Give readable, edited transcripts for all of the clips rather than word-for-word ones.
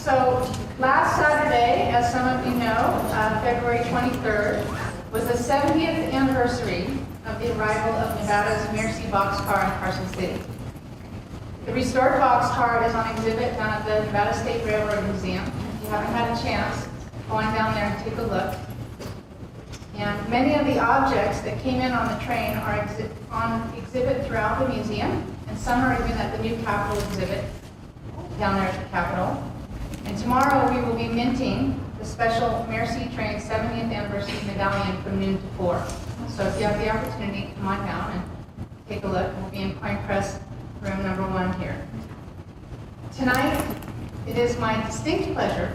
So last Saturday, as some of you know, February 23rd, was the 70th anniversary of the arrival of Nevada's Merci Boxcar in Carson City. The restored boxcar is on exhibit down at the Nevada State Railroad Museum. If you haven't had a chance, go on down there and take a look. And many of the objects that came in on the train are on exhibit throughout the museum, and some are even at the new Capitol exhibit down there at the Capitol. And tomorrow we will be minting the special Merci Train 70th Anniversary Medallion from noon to 4. So if you have the opportunity, come on down and take a look. We'll be in Coin Press room number 1 here. Tonight, it is my distinct pleasure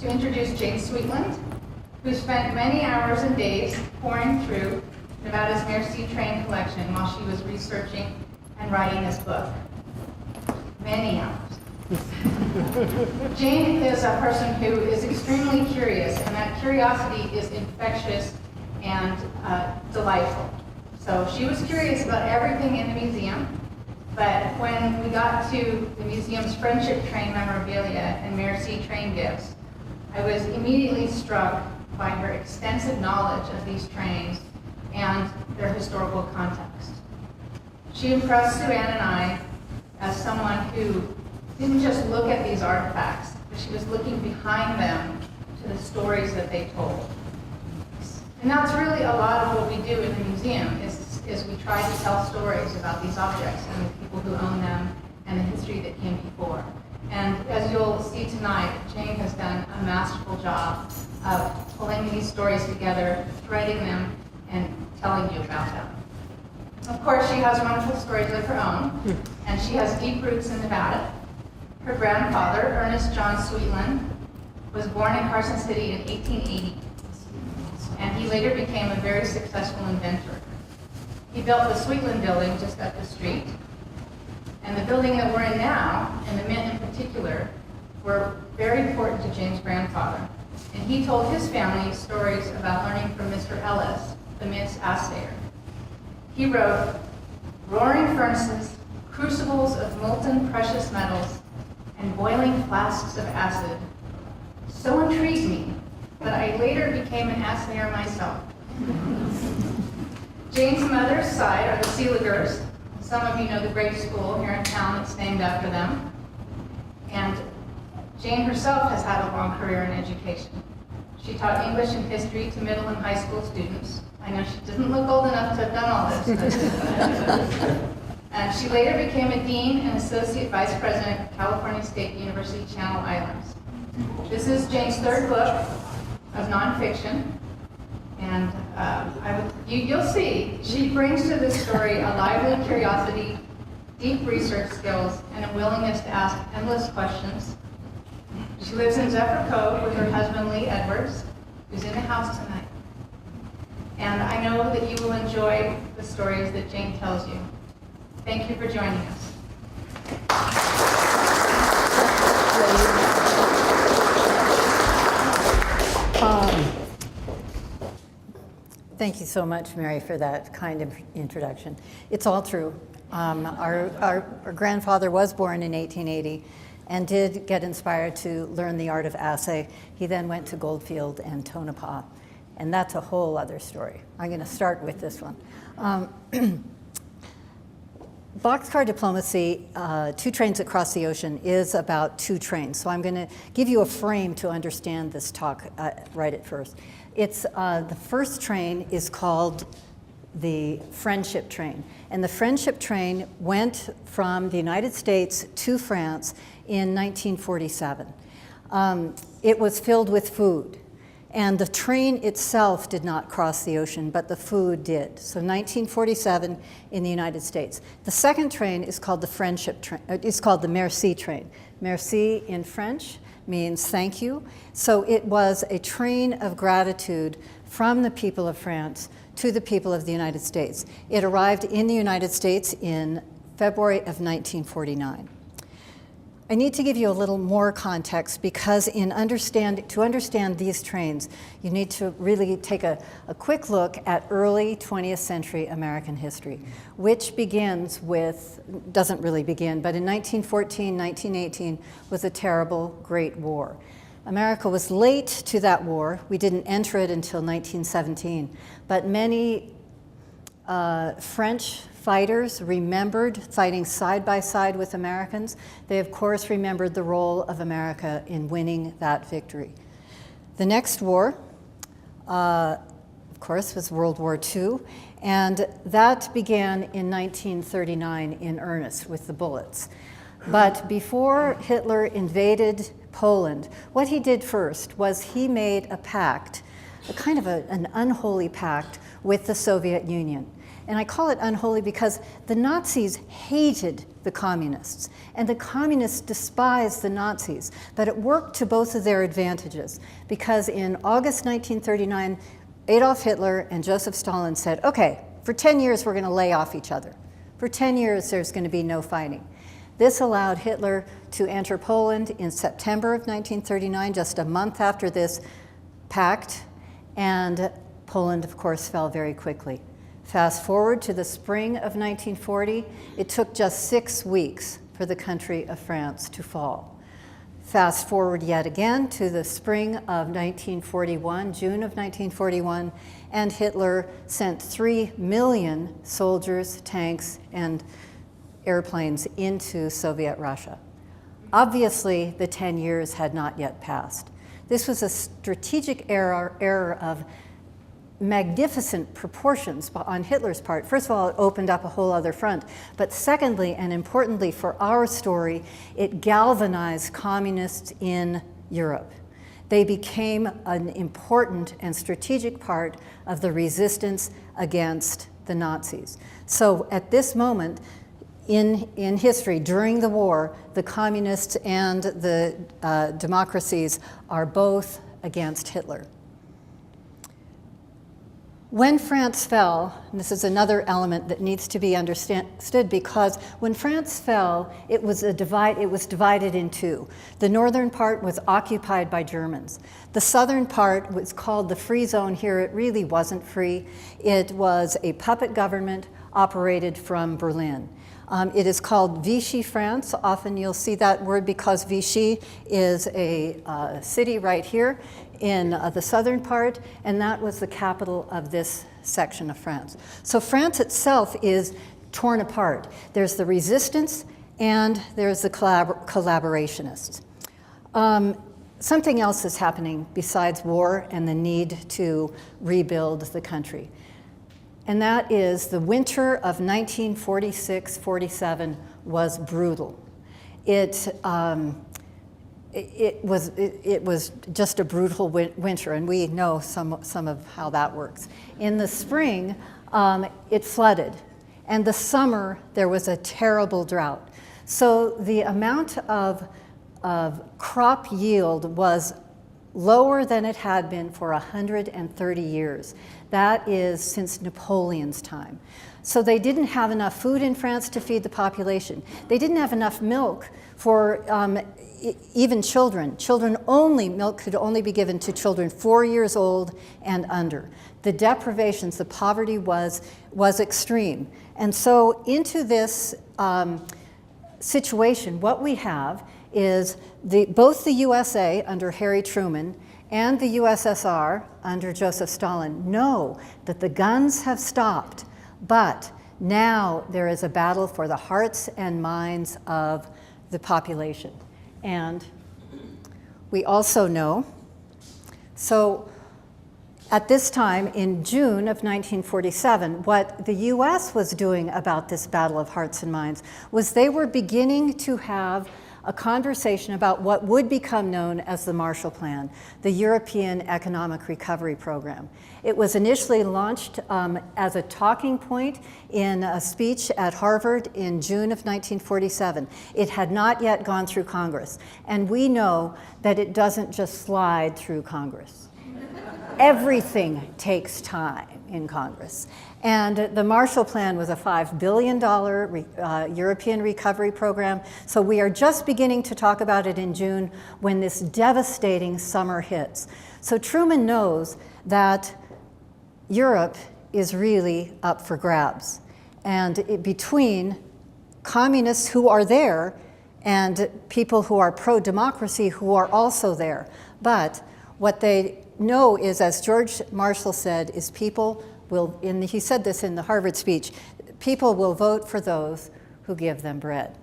to introduce Jane Sweetland, who spent many hours and days pouring through Nevada's Merci Train collection while she was researching and writing this book. Many hours. Jane is a person who is extremely curious, and that curiosity is infectious and delightful. So she was curious about everything in the museum, but when we got to the museum's Friendship Train memorabilia and Merci Train gifts, I was immediately struck by her extensive knowledge of these trains and their historical context. She impressed Sue Ann and I as someone who didn't just look at these artifacts, but she was looking behind them to the stories that they told. And that's really a lot of what we do in the museum, is we try to tell stories about these objects and the people who own them and the history that came before. And as you'll see tonight, Jane has done a masterful job of pulling these stories together, threading them, and telling you about them. Of course, she has wonderful stories of her own, and she has deep roots in Nevada. Her grandfather, Ernest John Sweetland, was born in Carson City in 1880, and he later became a very successful inventor. He built the Sweetland building just up the street, and the building that we're in now, and the Mint in particular, were very important to Jane's grandfather. And he told his family stories about learning from Mr. Ellis, the Mint's assayer. He wrote, "Roaring furnaces, crucibles of molten precious metals, and boiling flasks of acid so intrigued me that I later became an assayer myself." Jane's mother's side are the Seeligers. Some of you know the great school here in town that's named after them. And Jane herself has had a long career in education. She taught English and history to middle and high school students. I know she doesn't look old enough to have done all this. And she later became a dean and associate vice president of California State University Channel Islands. This is Jane's third book of nonfiction. And you'll see, she brings to this story a lively curiosity, deep research skills, and a willingness to ask endless questions. She lives in Zephyr Cove with her husband, Lee Edwards, who's in the house tonight. And I know that you will enjoy the stories that Jane tells you. Thank you for joining us. Thank you so much, Mary, for that kind of introduction. It's all true. Our grandfather was born in 1880 and did get inspired to learn the art of assay. He then went to Goldfield and Tonopah, and that's a whole other story. I'm going to start with this one. Boxcar Diplomacy, Two Trains Across the Ocean, is about two trains. So I'm going to give you a frame to understand this talk right at first. It's the first train is called the Friendship Train. And the Friendship Train went from the United States to France in 1947. It was filled with food. And the train itself did not cross the ocean, but the food did. So 1947 in the United States. The second train is called the Friendship Train. It's called the Merci Train. Merci in French means thank you. So it was a train of gratitude from the people of France to the people of the United States. It arrived in the United States in February of 1949. I need to give you a little more context because to understand these trains, you need to really take a quick look at early 20th century American history, which doesn't really begin, but in 1914, 1918 was a terrible Great War. America was late to that war. We didn't enter it until 1917, but many French fighters remembered fighting side by side with Americans. They, of course, remembered the role of America in winning that victory. The next war, of course, was World War II, and that began in 1939 in earnest with the bullets. But before Hitler invaded Poland, what he did first was he made a pact, a kind of an unholy pact with the Soviet Union. And I call it unholy because the Nazis hated the communists, and the communists despised the Nazis. But it worked to both of their advantages, because in August 1939, Adolf Hitler and Joseph Stalin said, okay, for 10 years we're going to lay off each other. For 10 years there's going to be no fighting. This allowed Hitler to enter Poland in September of 1939, just a month after this pact, and Poland, of course, fell very quickly. Fast forward to the spring of 1940, it took just 6 weeks for the country of France to fall. Fast forward yet again to the spring of 1941, June of 1941, and Hitler sent 3 million soldiers, tanks, and airplanes into Soviet Russia. Obviously, the 10 years had not yet passed. This was a strategic error of magnificent proportions on Hitler's part. First of all, it opened up a whole other front. But secondly, and importantly for our story, it galvanized communists in Europe. They became an important and strategic part of the resistance against the Nazis. So at this moment in history, during the war, the communists and the democracies are both against Hitler. When France fell, and this is another element that needs to be understood, because when France fell, it was divided in two. The northern part was occupied by Germans. The southern part was called the Free Zone here. It really wasn't free. It was a puppet government operated from Berlin. It is called Vichy France. Often you'll see that word because Vichy is a city right here in the southern part, and that was the capital of this section of France. So France itself is torn apart. There's the resistance and there's the collaborationists. Something else is happening besides war and the need to rebuild the country. And that is the winter of 1946-47 was brutal. It was just a brutal winter, and we know some of how that works. In the spring, it flooded, and the summer there was a terrible drought. So the amount of crop yield was lower than it had been for 130 years. That is since Napoleon's time. So they didn't have enough food in France to feed the population. They didn't have enough milk for even children. Milk could only be given to children 4 years old and under. The deprivations, the poverty was extreme. And so into this situation, what we have is both the USA under Harry Truman and the USSR under Joseph Stalin know that the guns have stopped, but now there is a battle for the hearts and minds of the population. And we also know, so at this time in June of 1947, what the US was doing about this battle of hearts and minds was they were beginning to have a conversation about what would become known as the Marshall Plan, the European Economic Recovery Program. It was initially launched as a talking point in a speech at Harvard in June of 1947. It had not yet gone through Congress, and we know that it doesn't just slide through Congress. everything takes time in Congress. And the Marshall Plan was a $5 billion European recovery program. So we are just beginning to talk about it in June when this devastating summer hits. So Truman knows that Europe is really up for grabs. And between communists who are there and people who are pro-democracy who are also there. But what they know is, as George Marshall said, is people will, he said this in the Harvard speech, people will vote for those who give them bread.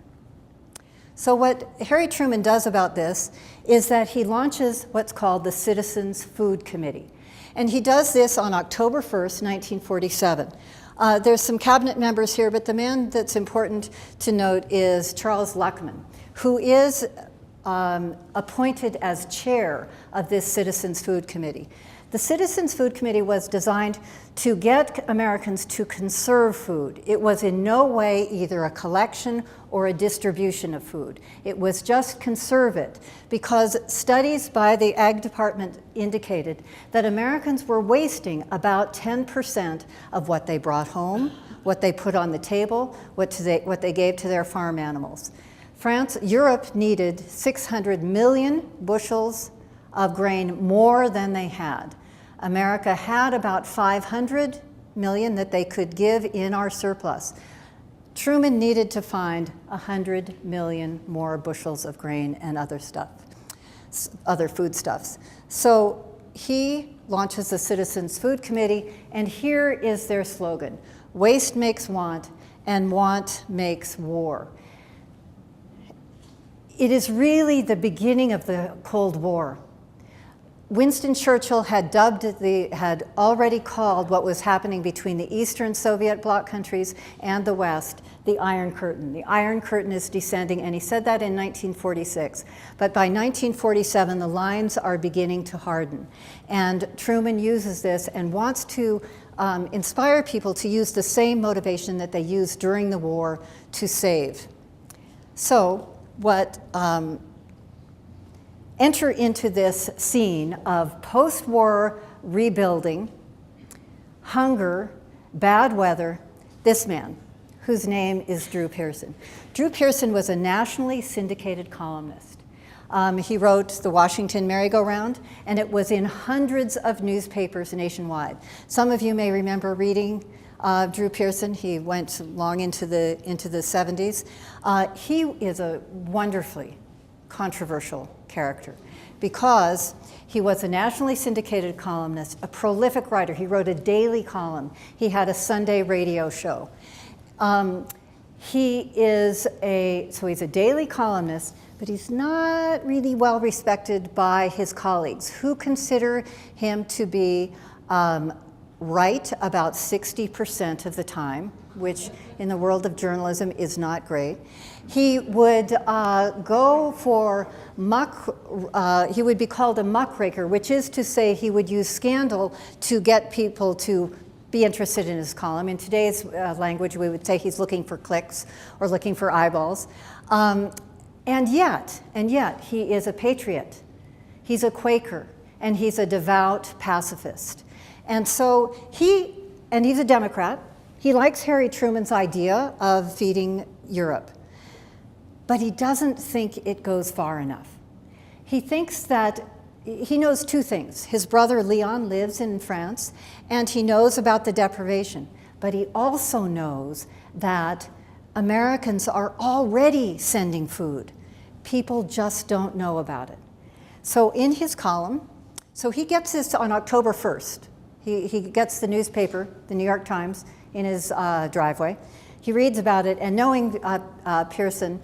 So what Harry Truman does about this is that he launches what's called the Citizens Food Committee. And he does this on October 1st, 1947. There's some cabinet members here, but the man that's important to note is Charles Luckman, who is appointed as chair of this Citizens Food Committee. The Citizens Food Committee was designed to get Americans to conserve food. It was in no way either a collection or a distribution of food. It was just conserve it, because studies by the Ag Department indicated that Americans were wasting about 10% of what they brought home, what they put on the table, what they gave to their farm animals. Europe needed 600 million bushels of grain more than they had. America had about 500 million that they could give in our surplus. Truman needed to find 100 million more bushels of grain and other stuff, other foodstuffs. So he launches the Citizens Food Committee, and here is their slogan: waste makes want, and want makes war. It is really the beginning of the Cold War. Winston Churchill had already called what was happening between the Eastern Soviet bloc countries and the West the Iron Curtain. The Iron Curtain is descending, and he said that in 1946. But by 1947, the lines are beginning to harden. And Truman uses this and wants to inspire people to use the same motivation that they used during the war to save. So enter into this scene of post-war rebuilding, hunger, bad weather, this man, whose name is Drew Pearson. Drew Pearson was a nationally syndicated columnist. He wrote the Washington Merry-Go-Round, and it was in hundreds of newspapers nationwide. Some of you may remember reading Drew Pearson. He went long into the 70s. He is a wonderfully controversial character because he was a nationally syndicated columnist, a prolific writer. He wrote a daily column. He had a Sunday radio show. He's a daily columnist, but he's not really well respected by his colleagues, who consider him to be right about 60% of the time, which in the world of journalism is not great. He would go for he would be called a muckraker, which is to say he would use scandal to get people to be interested in his column. In today's language, we would say he's looking for clicks or looking for eyeballs. And yet, he is a patriot. He's a Quaker, and he's a devout pacifist. And so he's a Democrat. He likes Harry Truman's idea of feeding Europe, but he doesn't think it goes far enough. He thinks that he knows two things. His brother Leon lives in France, and he knows about the deprivation, but he also knows that Americans are already sending food. People just don't know about it. So in his column, so he gets this on October 1st. He gets the newspaper, the New York Times, in his driveway. He reads about it, and knowing Pearson,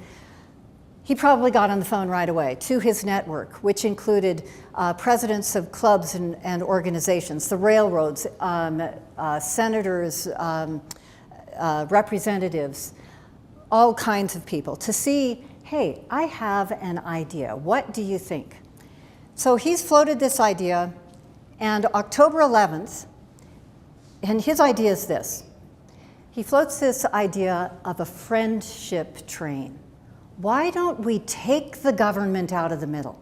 he probably got on the phone right away to his network, which included presidents of clubs and organizations, the railroads, senators, representatives, all kinds of people, to see, hey, I have an idea. What do you think? So he's floated this idea, and October 11th, and his idea is this. He floats this idea of a friendship train. Why don't we take the government out of the middle?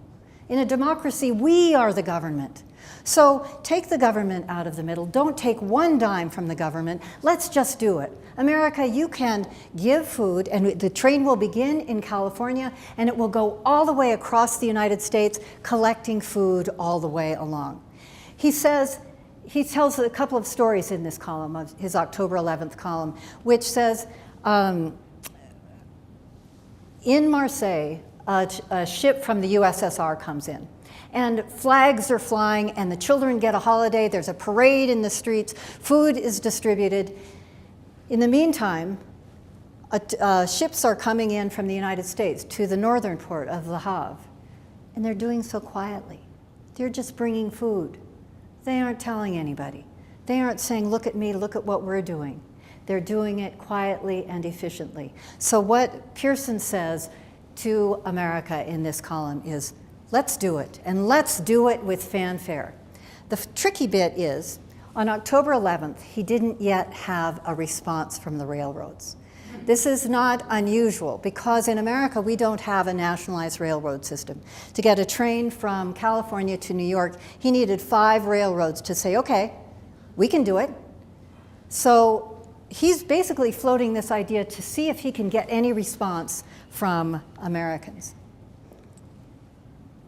In a democracy, we are the government. So take the government out of the middle. Don't take one dime from the government. Let's just do it. America, you can give food, and the train will begin in California, and it will go all the way across the United States, collecting food all the way along. He tells a couple of stories in this column, of his October 11th column, which says, in Marseille, a ship from the USSR comes in, and flags are flying, and the children get a holiday. There's a parade in the streets. Food is distributed. In the meantime, ships are coming in from the United States to the northern port of Le Havre, and they're doing so quietly. They're just bringing food. They aren't telling anybody. They aren't saying, look at me, look at what we're doing. They're doing it quietly and efficiently. So what Pearson says to America in this column is, let's do it, and let's do it with fanfare. The tricky bit is, on October 11th, he didn't yet have a response from the railroads. This is not unusual, because in America, we don't have a nationalized railroad system. To get a train from California to New York, he needed 5 railroads to say, okay, we can do it. So he's basically floating this idea to see if he can get any response from Americans.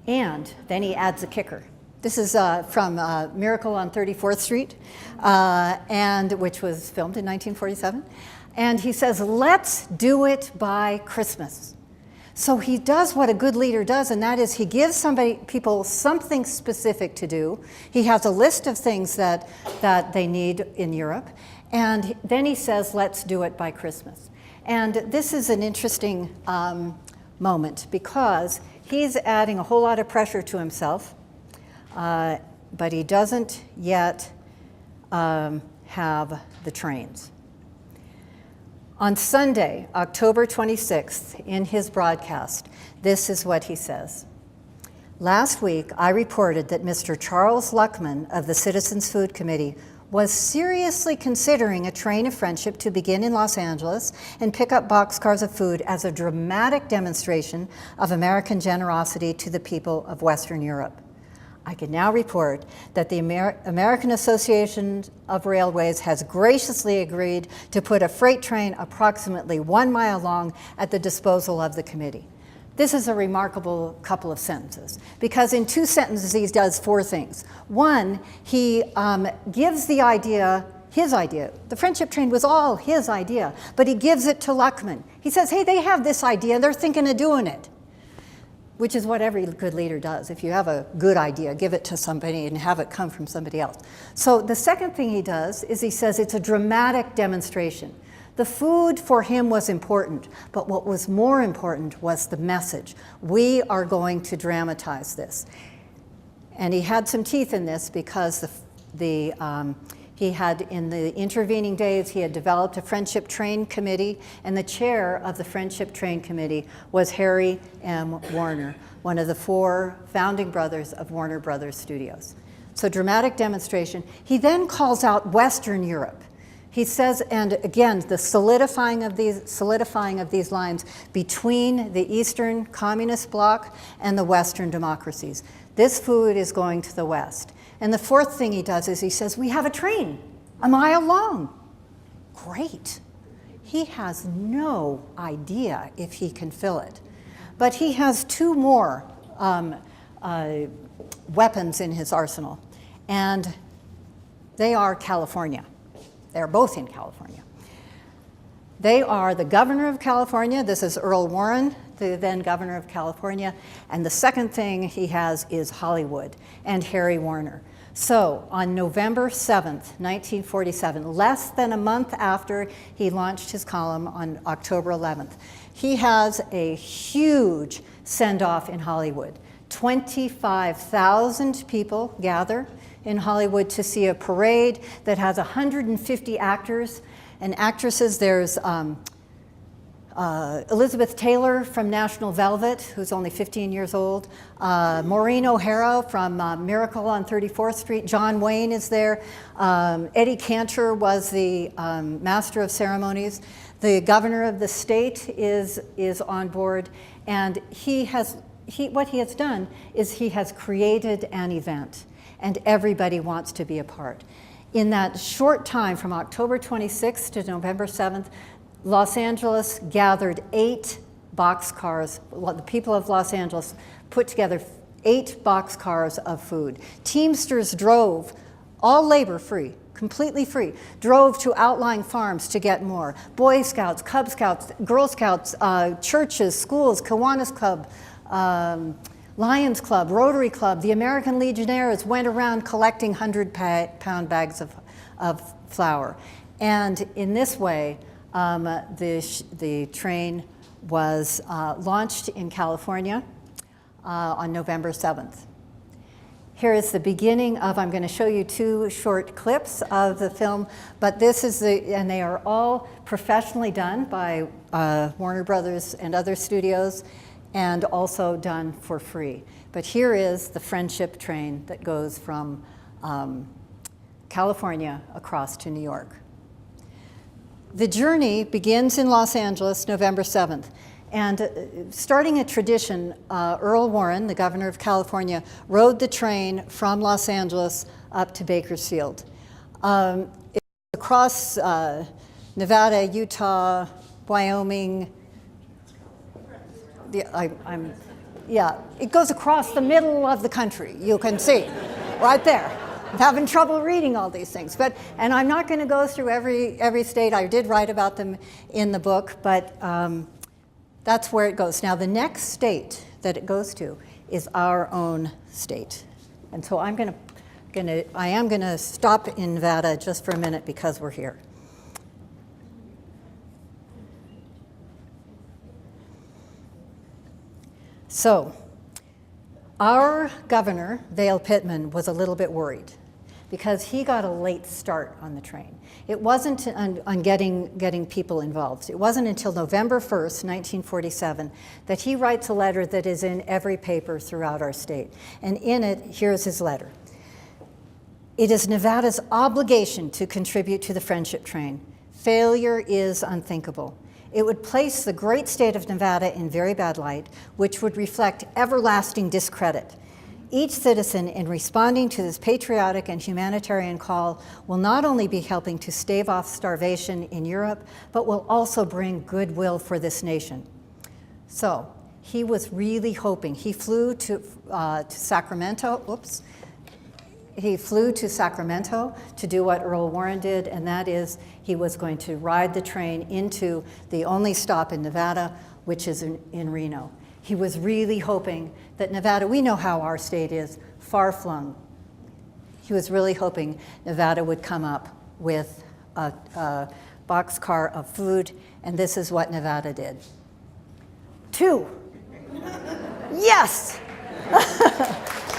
And then he adds a kicker. This is from Miracle on 34th Street, which was filmed in 1947. And he says, let's do it by Christmas. So he does what a good leader does, and that is he gives people something specific to do. He has a list of things that they need in Europe, and then he says, let's do it by Christmas. And this is an interesting moment, because he's adding a whole lot of pressure to himself, but he doesn't yet have the trains. On Sunday, October 26th, in his broadcast, this is what he says. Last week, I reported that Mr. Charles Luckman of the Citizens Food Committee was seriously considering a train of friendship to begin in Los Angeles and pick up boxcars of food as a dramatic demonstration of American generosity to the people of Western Europe. I can now report that the American Association of Railways has graciously agreed to put a freight train approximately 1 mile long at the disposal of the committee. This is a remarkable couple of sentences, because in 2 sentences he does 4 things. One, he gives the idea, his idea. The friendship train was all his idea, but he gives it to Luckman. He says, hey, they have this idea, they're thinking of doing it. Which is what every good leader does. If you have a good idea, give it to somebody and have it come from somebody else. So the second thing he does is he says it's a dramatic demonstration. The food for him was important, but what was more important was the message. We are going to dramatize this. And he had some teeth in this, because he had, in the intervening days, he had developed a Friendship Train Committee, and the chair of the Friendship Train Committee was Harry M. Warner, one of the 4 founding brothers of Warner Brothers Studios. So dramatic demonstration. He then calls out Western Europe. He says, and again, the solidifying of these lines between the Eastern Communist bloc and the Western democracies. This food is going to the West. And the 4th thing he does is he says, we have a train, 1 mile long. Great. He has no idea if he can fill it. But he has 2 more weapons in his arsenal, and they are California. They're both in California. They are the governor of California. This is Earl Warren, the then governor of California. And the second thing he has is Hollywood and Harry Warner. So on November 7th, 1947, less than a month after he launched his column on October 11th, he has a huge send-off in Hollywood. 25,000 people gather in Hollywood to see a parade that has 150 actors and actresses. There's Elizabeth Taylor from National Velvet, who's only 15 years old. Maureen O'Hara from Miracle on 34th Street. John Wayne is there. Eddie Cantor was the master of ceremonies. The governor of the state is on board, and he has what he has done is he has created an event, and everybody wants to be a part. In that short time, from October 26th to November 7th, Los Angeles gathered 8 boxcars. Well, the people of Los Angeles put together 8 boxcars of food. Teamsters drove, all labor free, completely free, drove to outlying farms to get more. Boy Scouts, Cub Scouts, Girl Scouts, churches, schools, Kiwanis Club, Lions Club, Rotary Club, the American Legionnaires went around collecting 100-pound bags of flour. And in this way, the train was launched in California on November 7th. Here is the beginning of, I'm going to show you 2 short clips of the film, but this is and they are all professionally done by Warner Brothers and other studios, and also done for free. But here is the friendship train that goes from California across to New York. The journey begins in Los Angeles, November 7th. And starting a tradition, Earl Warren, the governor of California, rode the train from Los Angeles up to Bakersfield. It's across Nevada, Utah, Wyoming. Yeah, it goes across the middle of the country. You can see, right there. I'm having trouble reading all these things, and I'm not going to go through every state. I did write about them in the book, but that's where it goes. Now, the next state that it goes to is our own state, and so I am going to stop in Nevada just for a minute because we're here. So, our governor, Vale Pittman, was a little bit worried because he got a late start on the train. It wasn't on getting people involved. It wasn't until November 1st, 1947, that he writes a letter that is in every paper throughout our state. And in it, here's his letter. It is Nevada's obligation to contribute to the friendship train. Failure is unthinkable. It would place the great state of Nevada in very bad light, which would reflect everlasting discredit. Each citizen, in responding to this patriotic and humanitarian call, will not only be helping to stave off starvation in Europe, but will also bring goodwill for this nation. So he was really hoping. He flew to Sacramento. He flew to Sacramento to do what Earl Warren did, and that is he was going to ride the train into the only stop in Nevada, which is in Reno. He was really hoping that Nevada, we know how our state is, far-flung. He was really hoping Nevada would come up with a boxcar of food, and this is what Nevada did. 2. Yes!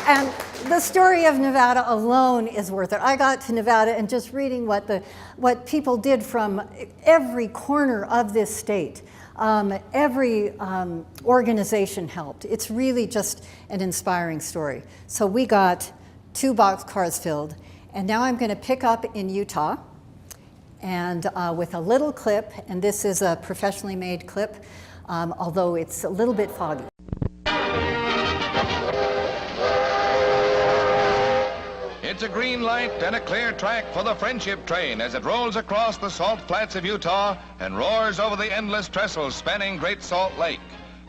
And the story of Nevada alone is worth it. I got to Nevada and just reading what people did from every corner of this state. Every organization helped. It's really just an inspiring story. So we got 2 boxcars filled, and now I'm going to pick up in Utah, and with a little clip, and this is a professionally made clip, although it's a little bit foggy. It's a green light and a clear track for the friendship train as it rolls across the salt flats of Utah and roars over the endless trestles spanning Great Salt Lake.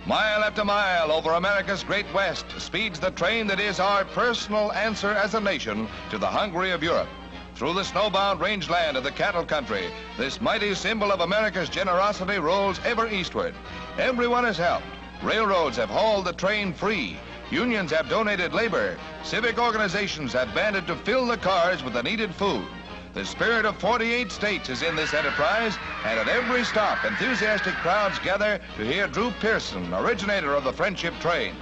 Mile after mile over America's Great West speeds the train that is our personal answer as a nation to the hungry of Europe. Through the snowbound rangeland of the cattle country, this mighty symbol of America's generosity rolls ever eastward. Everyone has helped. Railroads have hauled the train free. Unions have donated labor. Civic organizations have banded to fill the cars with the needed food. The spirit of 48 states is in this enterprise, and at every stop, enthusiastic crowds gather to hear Drew Pearson, originator of the friendship train.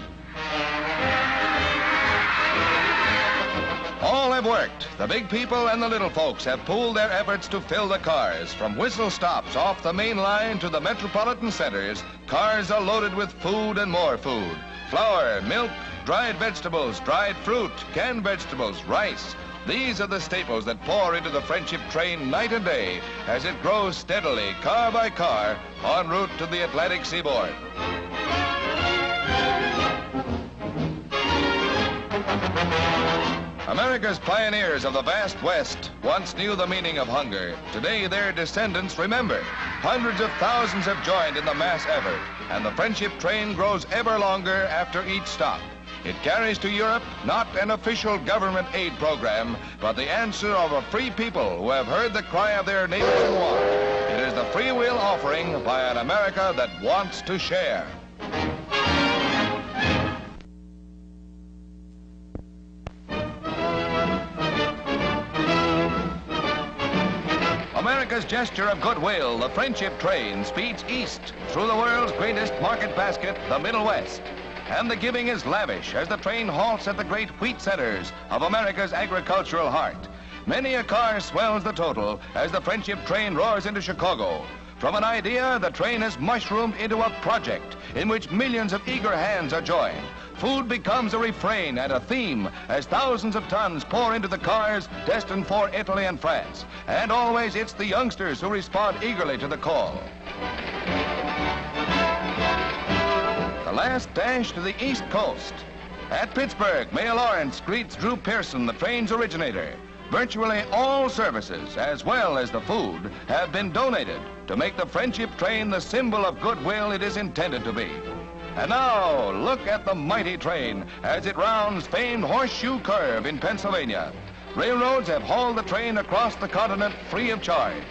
All have worked. The big people and the little folks have pooled their efforts to fill the cars. From whistle stops off the main line to the metropolitan centers, cars are loaded with food and more food. Flour, milk, dried vegetables, dried fruit, canned vegetables, rice. These are the staples that pour into the friendship train night and day as it grows steadily, car by car, en route to the Atlantic seaboard. America's pioneers of the vast West once knew the meaning of hunger. Today, their descendants remember. Hundreds of thousands have joined in the mass effort, and the friendship train grows ever longer after each stop. It carries to Europe not an official government aid program, but the answer of a free people who have heard the cry of their neighbors in want. It is the free will offering by an America that wants to share. America's gesture of goodwill, the friendship train, speeds east through the world's greatest market basket, the Middle West. And the giving is lavish as the train halts at the great wheat centers of America's agricultural heart. Many a car swells the total as the friendship train roars into Chicago. From an idea, the train has mushroomed into a project in which millions of eager hands are joined. Food becomes a refrain and a theme as thousands of tons pour into the cars destined for Italy and France. And always it's the youngsters who respond eagerly to the call. The last dash to the East Coast. At Pittsburgh, Mayor Lawrence greets Drew Pearson, the train's originator. Virtually all services, as well as the food, have been donated to make the friendship train the symbol of goodwill it is intended to be. And now, look at the mighty train as it rounds famed Horseshoe Curve in Pennsylvania. Railroads have hauled the train across the continent free of charge.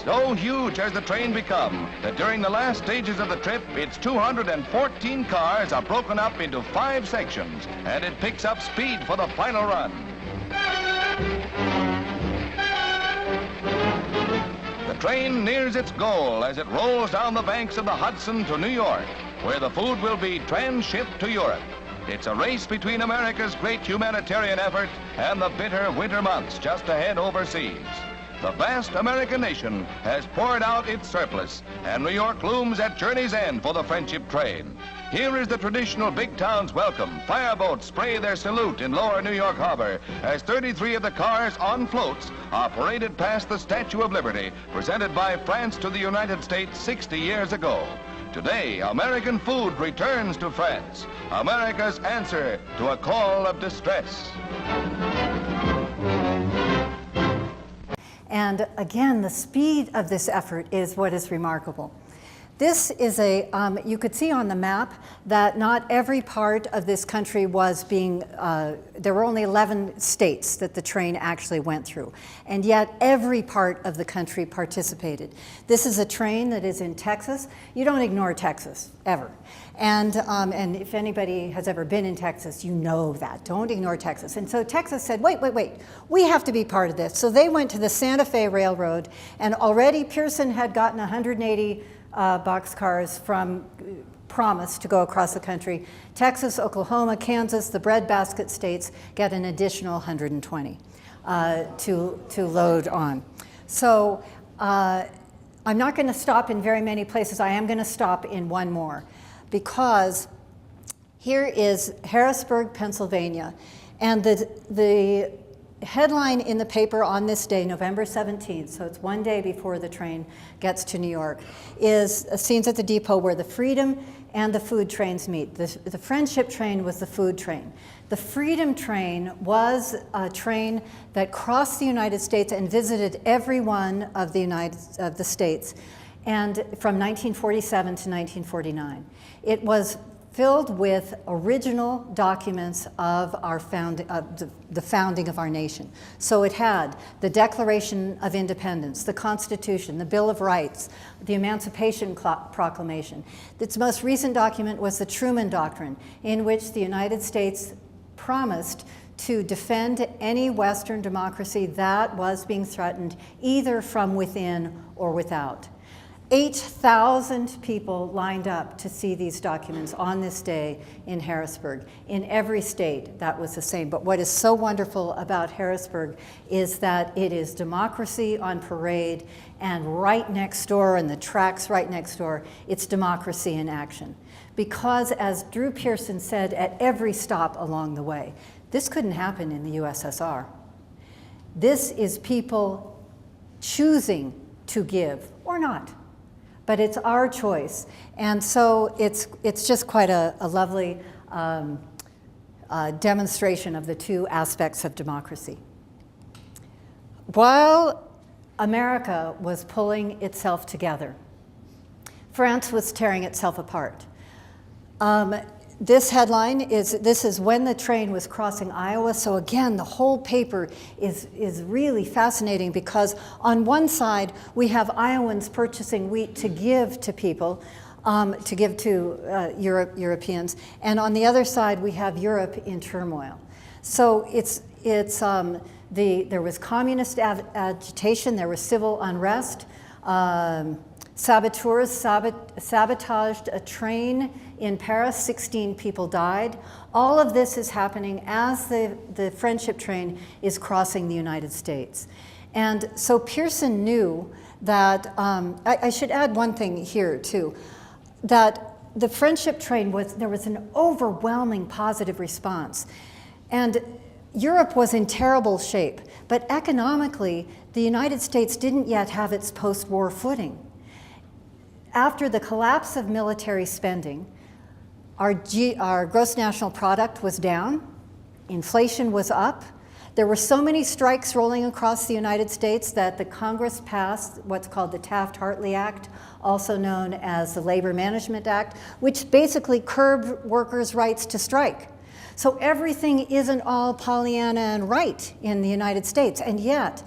So huge has the train become that during the last stages of the trip, its 214 cars are broken up into 5 sections, and it picks up speed for the final run. The train nears its goal as it rolls down the banks of the Hudson to New York, where the food will be transshipped to Europe. It's a race between America's great humanitarian effort and the bitter winter months just ahead overseas. The vast American nation has poured out its surplus, and New York looms at journey's end for the friendship train. Here is the traditional big town's welcome. Fireboats spray their salute in lower New York Harbor as 33 of the cars on floats are paraded past the Statue of Liberty, presented by France to the United States 60 years ago. Today, American food returns to France, America's answer to a call of distress. And again, the speed of this effort is what is remarkable. This is you could see on the map that not every part of this country was being, there were only 11 states that the train actually went through, and yet every part of the country participated. This is a train that is in Texas. You don't ignore Texas, ever. And if anybody has ever been in Texas, you know that. Don't ignore Texas. And so Texas said, wait, we have to be part of this. So they went to the Santa Fe Railroad, and already Pearson had gotten 180 boxcars from promise to go across the country. Texas, Oklahoma, Kansas, the breadbasket states get an additional 120 to load on. So I'm not going to stop in very many places. I am going to stop in one more, because here is Harrisburg, Pennsylvania, and the headline in the paper on this day, November 17th, so it's one day before the train gets to New York, is Scenes at the Depot, where the Freedom and the food trains meet. The friendship train was the food train. The Freedom train was a train that crossed the United States and visited every one of the states, and from 1947 to 1949. It was filled with original documents of the founding of our nation. So it had the Declaration of Independence, the Constitution, the Bill of Rights, the Emancipation Proclamation. Its most recent document was the Truman Doctrine, in which the United States promised to defend any Western democracy that was being threatened either from within or without. 8,000 people lined up to see these documents on this day in Harrisburg. In every state, that was the same. But what is so wonderful about Harrisburg is that it is democracy on parade, and right next door, and the tracks right next door, it's democracy in action. Because, as Drew Pearson said at every stop along the way, this couldn't happen in the USSR. This is people choosing to give or not. But it's our choice. And so it's just quite a lovely demonstration of the two aspects of democracy. While America was pulling itself together, France was tearing itself apart. This headline this is when the train was crossing Iowa. So again, the whole paper is really fascinating because on one side, we have Iowans purchasing wheat to give to people, to give to Europeans. And on the other side, we have Europe in turmoil. So there was communist agitation, there was civil unrest. Saboteurs sabotaged a train in Paris, 16 people died. All of this is happening as the friendship train is crossing the United States. And so Pearson knew that, I should add one thing here too, that the friendship train there was an overwhelming positive response. And Europe was in terrible shape, but economically, the United States didn't yet have its post-war footing. After the collapse of military spending, our gross national product was down, inflation was up. There were so many strikes rolling across the United States that the Congress passed what's called the Taft-Hartley Act, also known as the Labor Management Act, which basically curbed workers' rights to strike. So everything isn't all Pollyanna and right in the United States, and yet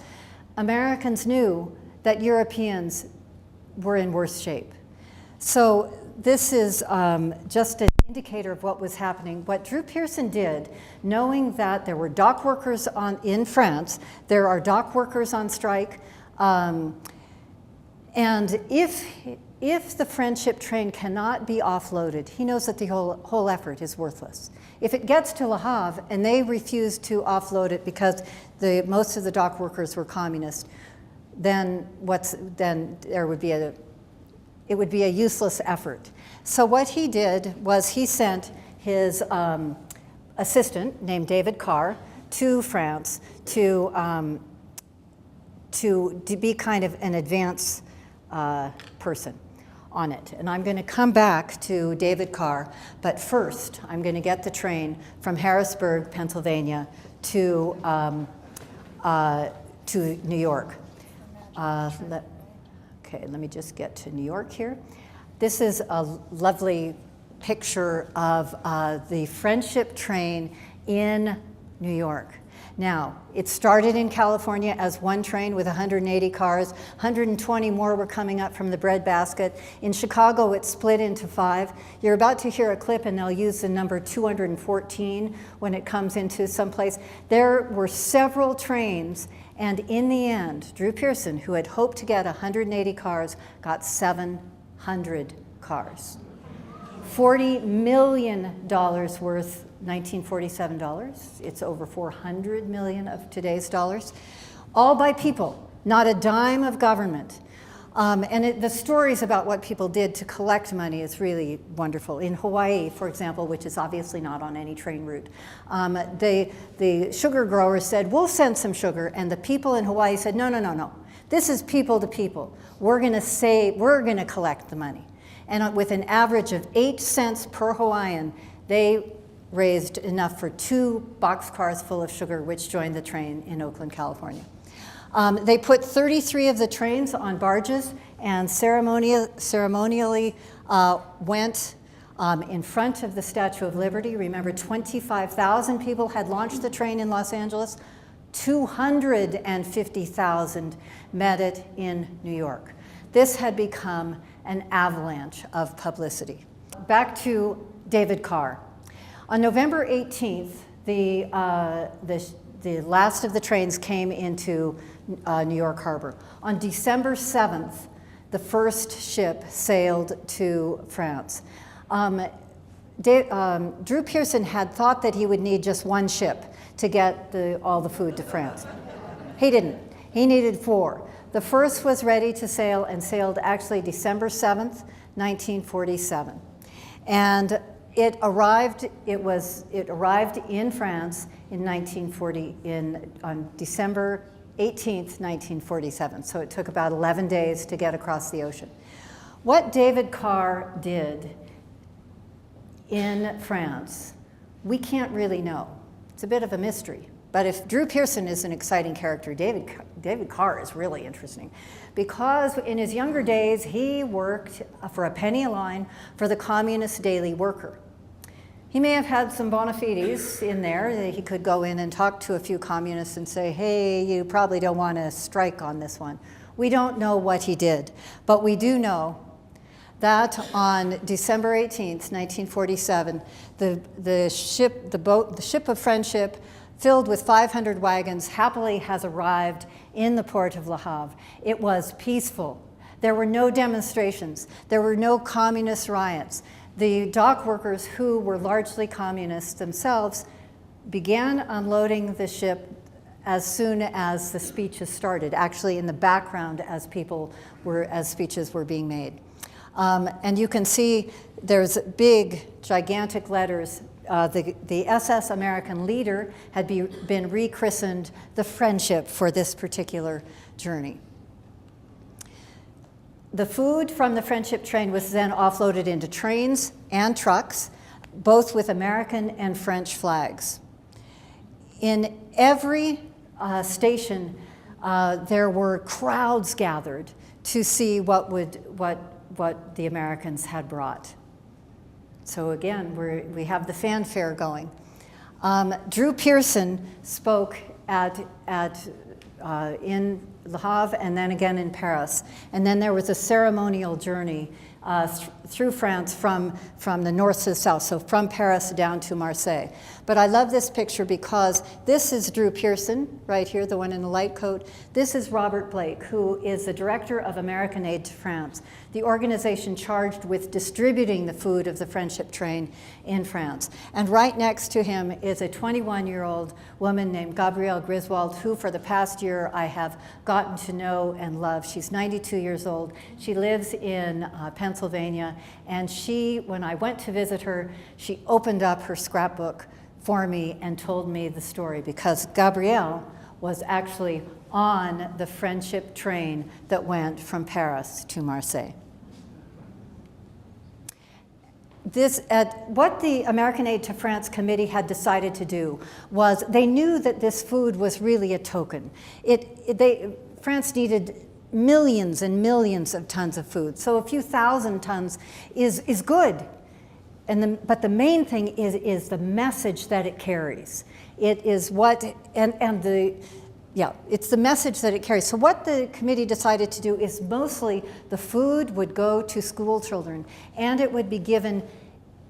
Americans knew that Europeans were in worse shape. So this is just an indicator of what was happening. What Drew Pearson did, knowing that there were dock workers in France, there are dock workers on strike, and if the friendship train cannot be offloaded, he knows that the whole effort is worthless. If it gets to Le Havre and they refuse to offload it because most of the dock workers were communist, then it would be a useless effort. So what he did was he sent his assistant named David Carr to France to be kind of an advance person on it. And I'm going to come back to David Carr, but first I'm going to get the train from Harrisburg, Pennsylvania to New York. Okay, let me just get to New York here. This is a lovely picture of the friendship train in New York. Now, it started in California as one train with 180 cars. 120 more were coming up from the breadbasket. In Chicago, it split into 5. You're about to hear a clip, and they'll use the number 214 when it comes into someplace. There were several trains, and in the end, Drew Pearson, who had hoped to get 180 cars, got 700 cars. $40 million worth 1947 dollars. It's over 400 million of today's dollars, all by people, not a dime of government. The stories about what people did to collect money is really wonderful. In Hawaii, for example, which is obviously not on any train route, the sugar growers said, we'll send some sugar, and the people in Hawaii said, no. This is people to people. We're going to collect the money. And with an average of 8 cents per Hawaiian, they raised enough for 2 boxcars full of sugar, which joined the train in Oakland, California. They put 33 of the trains on barges and ceremonially went in front of the Statue of Liberty. Remember, 25,000 people had launched the train in Los Angeles. 250,000 met it in New York. This had become an avalanche of publicity. Back to David Carr. On November 18th, the last of the trains came into New York Harbor. On December 7th, the first ship sailed to France. Drew Pearson had thought that he would need just one ship to get all the food to France. He didn't. He needed 4. The first was ready to sail and sailed actually December 7th, 1947. And it arrived in France on December 18th, 1947. So it took about 11 days to get across the ocean. What David Carr did in France We can't really know. It's a bit of a mystery. But if Drew Pearson is an exciting character, David Carr is really interesting, because in his younger days, he worked for a penny a line for the Communist Daily Worker. He may have had some bona fides in there that he could go in and talk to a few communists and say, hey, you probably don't want to strike on this one. We don't know what he did, but we do know that on December 18th, 1947, the ship of Friendship, filled with 500 wagons, happily has arrived in the port of Le Havre. It was peaceful. There were no demonstrations. There were no communist riots. The dock workers, who were largely communists themselves, began unloading the ship as soon as the speeches started, actually in the background as speeches were being made. And you can see there's big, gigantic letters. The SS American leader had been rechristened the Friendship for this particular journey. The food from the Friendship train was then offloaded into trains and trucks, both with American and French flags. In every station, there were crowds gathered to see what the Americans had brought. So again, we have the fanfare going. Drew Pearson spoke in Le Havre and then again in Paris. And then there was a ceremonial journey through France from the north to the south, so from Paris down to Marseille. But I love this picture because this is Drew Pearson, right here, the one in the light coat. This is Robert Blake, who is the director of American Aid to France, the organization charged with distributing the food of the Friendship train in France. And right next to him is a 21-year-old woman named Gabrielle Griswold, who for the past year I have gotten to know and love. She's 92 years old. She lives in Pennsylvania, and when I went to visit her, she opened up her scrapbook for me and told me the story, because Gabrielle was actually on the Friendship train that went from Paris to Marseille. What the American Aid to France Committee had decided to do was they knew that this food was really a token. France needed millions and millions of tons of food, so a few thousand tons is good. But the main thing is the message that it carries. It is it's the message that it carries. So what the committee decided to do is mostly the food would go to school children, and it would be given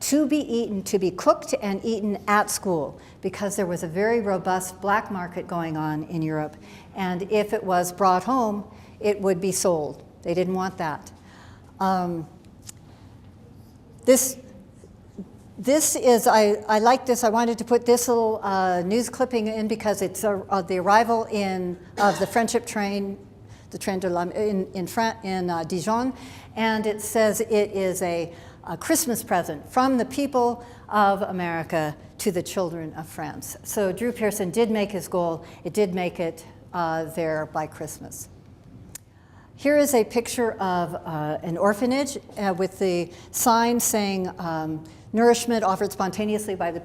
to be eaten, to be cooked and eaten at school, because there was a very robust black market going on in Europe, and if it was brought home, it would be sold. They didn't want that. This is, I like this. I wanted to put this little news clipping in because it's the arrival of the Friendship train, the train in Dijon, and it says it is a Christmas present from the people of America to the children of France. So Drew Pearson did make his goal. It did make it there by Christmas. Here is a picture of an orphanage with the sign saying, nourishment offered spontaneously to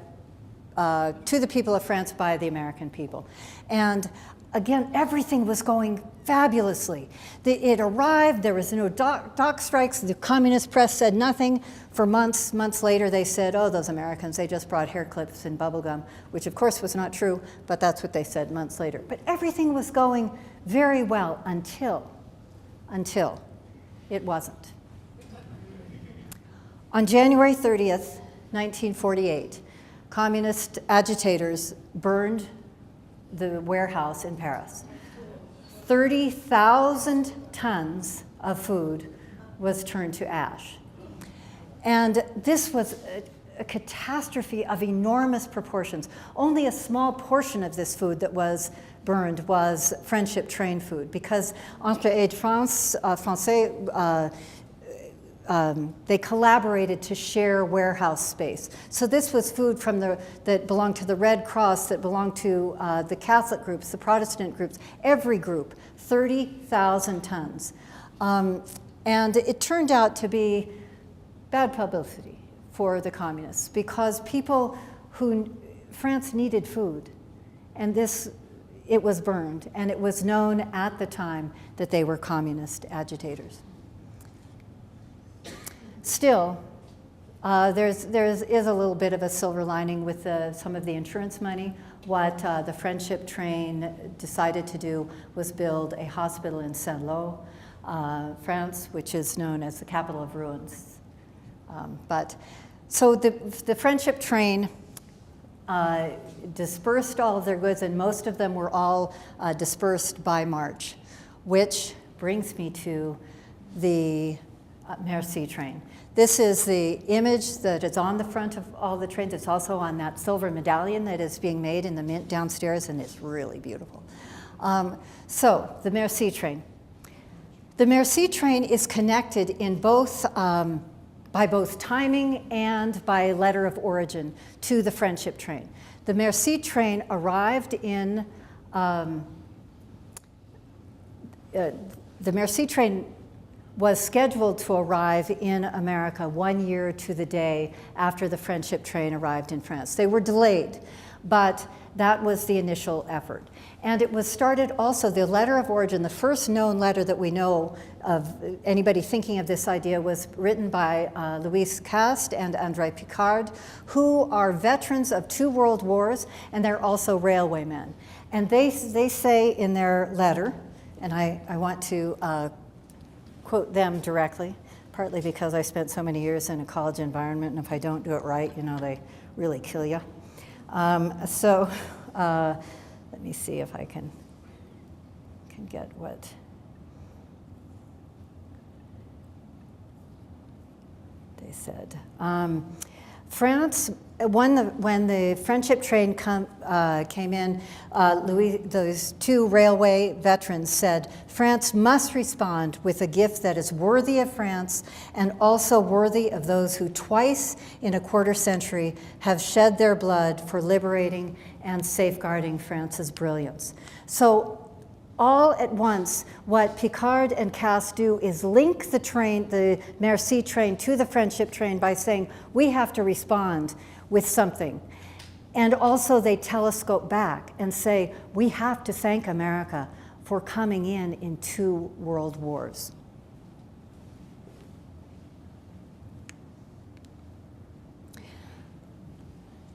the people of France by the American people. And again, everything was going fabulously. It arrived, there was no dock strikes, the communist press said nothing. For months later they said, oh, those Americans, they just brought hair clips and bubble gum, which of course was not true, but that's what they said months later. But everything was going very well until it wasn't. On January 30th, 1948, communist agitators burned the warehouse in Paris. 30,000 tons of food was turned to ash. And this was a catastrophe of enormous proportions. Only a small portion of this food that was burned was Friendship train food, because Entre Aide Français, they collaborated to share warehouse space. So this was food that belonged to the Red Cross, that belonged to the Catholic groups, the Protestant groups, every group, 30,000 tons. And it turned out to be bad publicity for the communists, because people France needed food, and it was burned, and it was known at the time that they were communist agitators. Still, there is a little bit of a silver lining with some of the insurance money. What the Friendship Train decided to do was build a hospital in Saint-Lô, France, which is known as the capital of ruins. So the Friendship Train dispersed all of their goods, and most of them were all dispersed by March, which brings me to the Merci train. This is the image that is on the front of all the trains. It's also on that silver medallion that is being made in the mint downstairs, and it's really beautiful. So the Merci train. The Merci train is connected in both by both timing and by letter of origin to the Friendship Train. The Merci train arrived in, the Merci train was scheduled to arrive in America 1 year to the day after the Friendship Train arrived in France. They were delayed, but that was the initial effort. And it was started also, the letter of origin, the first known letter that we know of anybody thinking of this idea was written by Louis Cast and André Picard, who are veterans of 2 world wars, and they're also railwaymen. And they say in their letter, and I want to quote them directly, partly because I spent so many years in a college environment, and if I don't do it right, you know, they really kill you. Let me see if I can get what they said. France, when the Friendship Train came in, those 2 railway veterans said, France must respond with a gift that is worthy of France and also worthy of those who twice in a quarter century have shed their blood for liberating and safeguarding France's brilliance. So all at once, what Picard and Cass do is link the train, the Merci train, to the Friendship Train by saying, we have to respond with something. And also they telescope back and say, we have to thank America for coming in 2 world wars.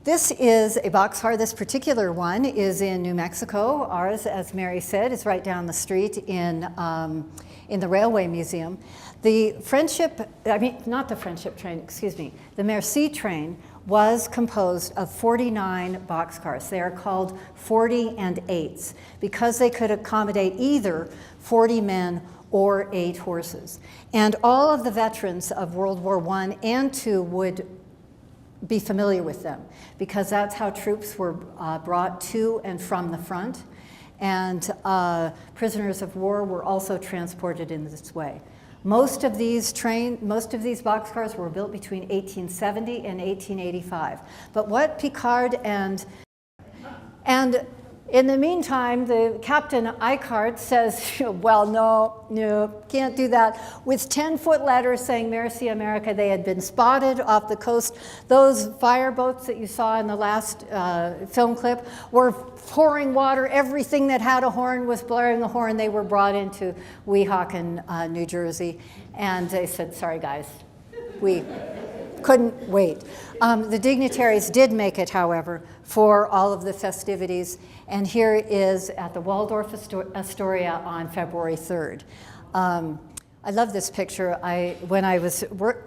This is a boxcar. This particular one is in New Mexico. Ours, as Mary said, is right down the street in the Railway Museum. The not the Friendship Train, excuse me. The Merci train was composed of 49 boxcars. They are called 40 and 8s because they could accommodate either 40 men or 8 horses. And all of the veterans of World War I and II would be familiar with them because that's how troops were brought to and from the front, and prisoners of war were also transported in this way. Most of these boxcars were built between 1870 and 1885. But what Picard and in the meantime, the Captain Eichhardt says, well, no, can't do that. With 10-foot letters saying Merci America, they had been spotted off the coast. Those fireboats that you saw in the last film clip were pouring water. Everything that had a horn was blaring a horn. They were brought into Weehawken, New Jersey. And they said, sorry, guys, we couldn't wait. The dignitaries did make it, however, for all of the festivities. And here is at the Waldorf Astoria on February 3rd. I love this picture. When I was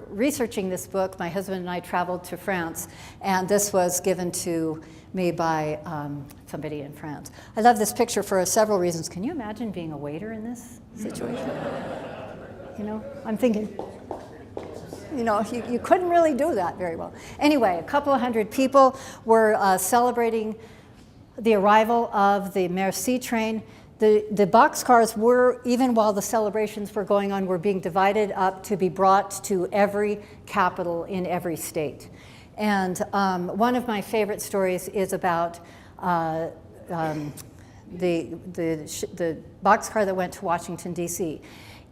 researching this book, my husband and I traveled to France, and this was given to me by somebody in France. I love this picture for several reasons. Can you imagine being a waiter in this situation? You know, I'm thinking, you know, you couldn't really do that very well. Anyway, a couple of hundred people were celebrating the arrival of the Merci train. The boxcars were, even while the celebrations were going on, were being divided up to be brought to every capital in every state. And one of my favorite stories is about the boxcar that went to Washington, D.C.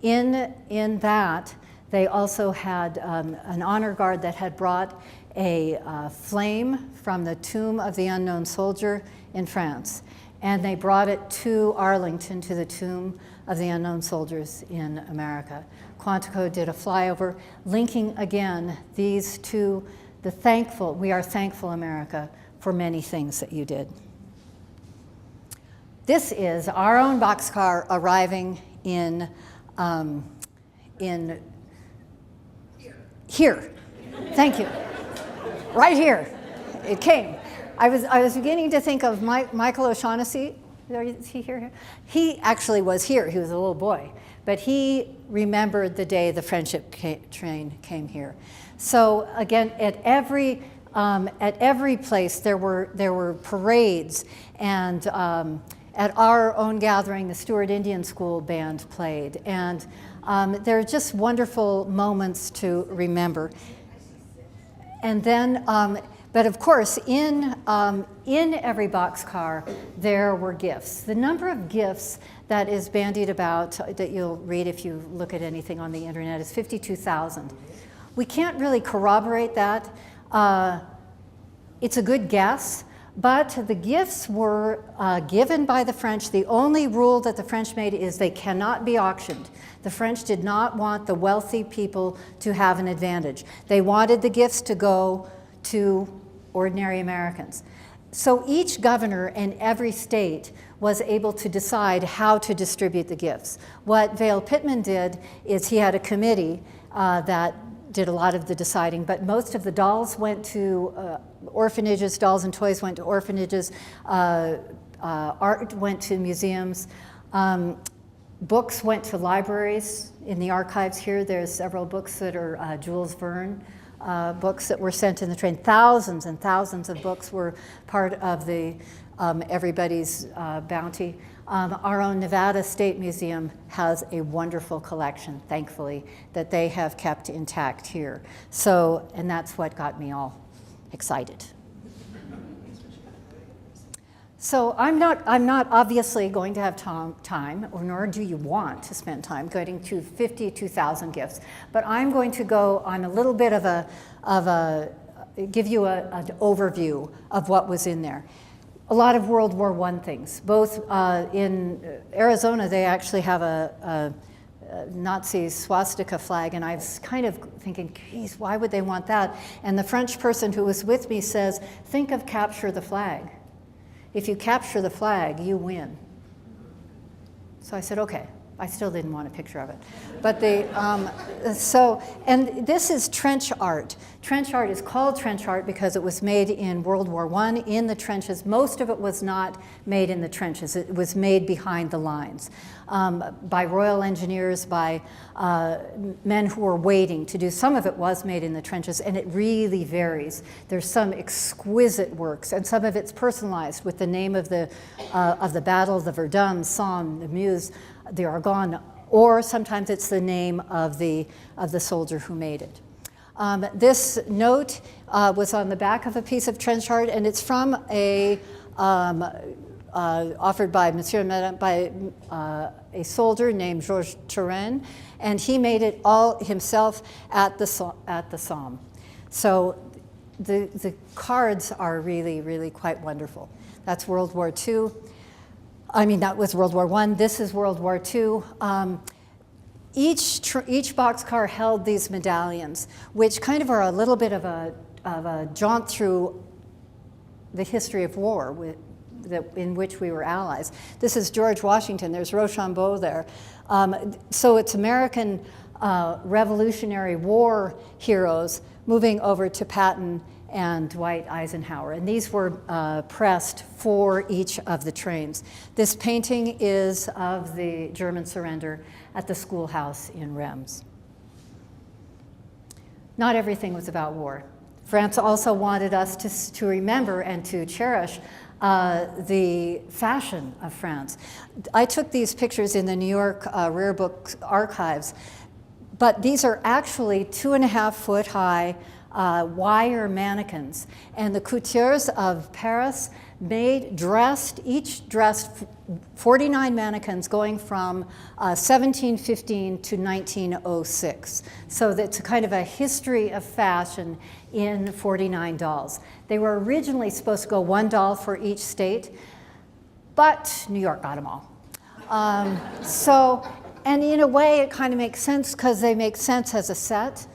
In that, they also had an honor guard that had brought a flame from the tomb of the unknown soldier in France, and they brought it to Arlington, to the tomb of the unknown soldiers in America. Quantico did a flyover linking again these two, we are thankful, America, for many things that you did. This is our own boxcar arriving in here. Thank you. Right here. It came. I was beginning to think of Michael O'Shaughnessy. Is he here? He actually was here. He was a little boy. But he remembered the day the Friendship train came here. So again, at every place there were parades, and at our own gathering, the Stewart Indian School band played, and there are just wonderful moments to remember. And then, but of course, in every boxcar, there were gifts. The number of gifts that is bandied about, that you'll read if you look at anything on the internet, is 52,000. We can't really corroborate that. It's a good guess, but the gifts were given by the French. The only rule that the French made is they cannot be auctioned. The French did not want the wealthy people to have an advantage. They wanted the gifts to go to ordinary Americans. So each governor in every state was able to decide how to distribute the gifts. What Vale Pittman did is he had a committee that did a lot of the deciding, but most of the dolls went to orphanages, dolls and toys went to orphanages, art went to museums, books went to libraries. In the archives here, there's several books that are Jules Verne books that were sent in the train. Thousands and thousands of books were part of the everybody's bounty. Our own Nevada State Museum has a wonderful collection, thankfully, that they have kept intact here. So, and that's what got me all excited. So I'm not obviously going to have time, or nor do you want to spend time getting to 52,000 gifts, but I'm going to go on a little bit of give you an overview of what was in there. A lot of World War I things. Both in Arizona, they actually have a Nazi swastika flag, and I was kind of thinking, geez, why would they want that? And the French person who was with me says, think of capture the flag. If you capture the flag, you win. So I said, okay. I still didn't want a picture of it. But and this is trench art. Trench art is called trench art because it was made in World War I in the trenches. Most of it was not made in the trenches. It was made behind the lines by Royal Engineers, by men who were waiting to do. Some of it was made in the trenches, and it really varies. There's some exquisite works, and some of it's personalized with the name of the battle, the Verdun, Somme, the Meuse, the Argonne, or sometimes it's the name of the soldier who made it. This note was on the back of a piece of trench art, and it's from a offered by Monsieur Madame, by a soldier named Georges Turenne, and he made it all himself at the Somme. So the cards are really, really quite wonderful. That's World War II. I mean, that was World War I. This is World War II. Each boxcar held these medallions, which kind of are a little bit of a jaunt through the history of war in which we were allies. This is George Washington. There's Rochambeau there. So it's American Revolutionary War heroes moving over to Patton and Dwight Eisenhower. And these were pressed for each of the trains. This painting is of the German surrender at the schoolhouse in Reims. Not everything was about war. France also wanted us to remember and to cherish the fashion of France. I took these pictures in the New York Rare Book Archives, but these are actually 2.5-foot high wire mannequins. And the coutures of Paris each dressed 49 mannequins going from 1715 to 1906. So that's kind of a history of fashion in 49 dolls. They were originally supposed to go one doll for each state, but New York got them all. And in a way it kind of makes sense because they make sense as a set.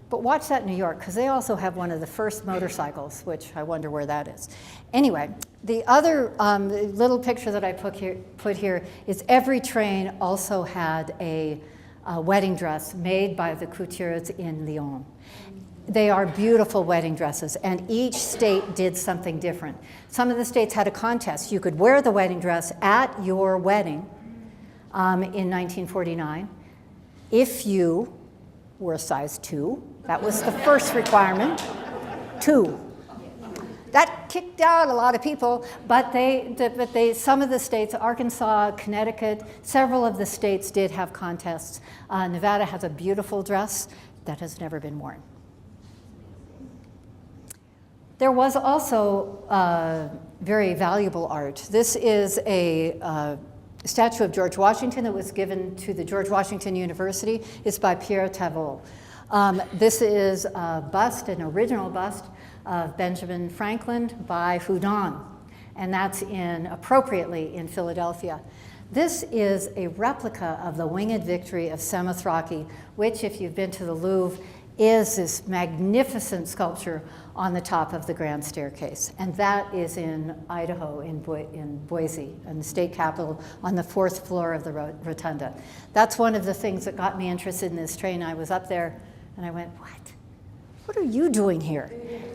But watch that New York, because they also have one of the first motorcycles, which I wonder where that is. Anyway, the other little picture that I put here is every train also had a wedding dress made by the couturiers in Lyon. They are beautiful wedding dresses, and each state did something different. Some of the states had a contest. You could wear the wedding dress at your wedding in 1949 if you were a size 2. That was the first requirement, 2. That kicked out a lot of people, but some of the states, Arkansas, Connecticut, several of the states did have contests. Nevada has a beautiful dress that has never been worn. There was also very valuable art. This is a statue of George Washington that was given to the George Washington University. It's by Pierre Tavot. This is a bust, an original bust of Benjamin Franklin by Houdon, and that's appropriately in Philadelphia. This is a replica of the Winged Victory of Samothrace, which, if you've been to the Louvre, is this magnificent sculpture on the top of the Grand Staircase. And that is in Idaho, in Boise, in the state capitol, on the 4th floor of the rotunda. That's one of the things that got me interested in this train. I was up there and I went, what are you doing here?